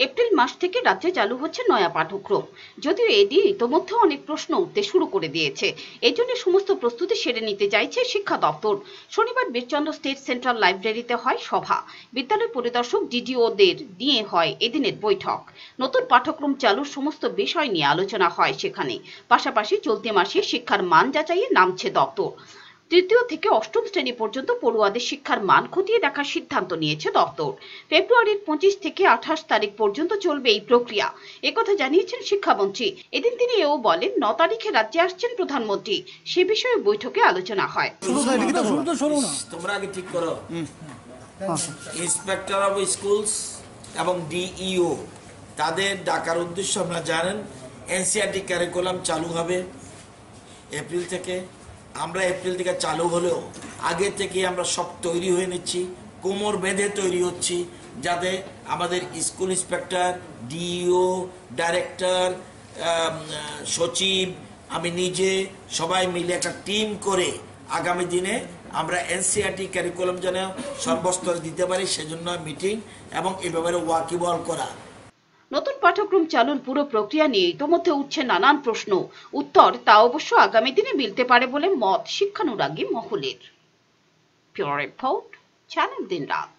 April মাস থেকে রাজ্যে চালু হচ্ছে নয়া পাঠ্যক্রম। যদিও এদিন ইতোমধ্যে অনেক প্রশ্ন উঠতে শুরু করে দিয়েছে। এই জন্য সমস্ত প্রস্তুতি সেরে নিতে চাইছে শিক্ষা দপ্তর। শনিবার বীরচন্দ্র স্টেট সেন্ট্রাল লাইব্রেরিতে হয় সভা। বিদ্যালয় পরিদর্শক ডিডিওদের নিয়ে হয় এদিনের বৈঠক। নতুন পাঠ্যক্রম চালুর সমস্ত বিষয় নিয়ে আলোচনা হয় সেখানে। পাশাপাশি চলতি মাসে শিক্ষার মান যাচাইয়ে নামছে দপ্তর। তৃতীয় থেকে অষ্টম শ্রেণী পর্যন্ত পড়ুয়াদের শিক্ষার মান খতিয়ে দেখার সিদ্ধান্ত নিয়েছে দপ্তর। ফেব্রুয়ারির 25 থেকে 28 তারিখ পর্যন্ত চলবে এই প্রক্রিয়া, একথা জানিয়েছেন শিক্ষামন্ত্রী। এদিন তিনি এও বলেন 9 তারিখে রাজ্যে আসছেন প্রধানমন্ত্রী, সে বিষয়ে বৈঠকে আলোচনা হয়। তোমরা আগে ঠিক করো, ইন্সপেক্টর অফ স্কুলস এবং ডিইও তাদের ডাকার উদ্দেশ্য আপনারা জানেন। এনসিইআরটি কারিকুলাম চালু হবে এপ্রিল থেকে। আমরা এপ্রিল থেকে চালু হলেও আগে থেকে আমরা সব তৈরি হয়ে নিচ্ছি, কোমর বেঁধে তৈরি হচ্ছি, যাতে আমাদের স্কুল ইন্সপেক্টর, ডিইও, ডাইরেক্টর, সচিব, আমি নিজে সবাই মিলে একটা টিম করে আগামী দিনে আমরা এনসিইআরটি কারিকুলাম যেন সর্বস্তরে দিতে পারি, সেজন্য মিটিং এবং এ ব্যাপারে ওয়াকিবহাল করা। নতুন পাঠ্যক্রম চালুর পুরো প্রক্রিয়া নিয়ে ইতোমধ্যে উঠছে নানান প্রশ্ন। উত্তর তা অবশ্য আগামী দিনে মিলতে পারে বলে মত শিক্ষানুরাগী মহলের। ব্যুরো রিপোর্ট, চ্যানেল দিনরাত।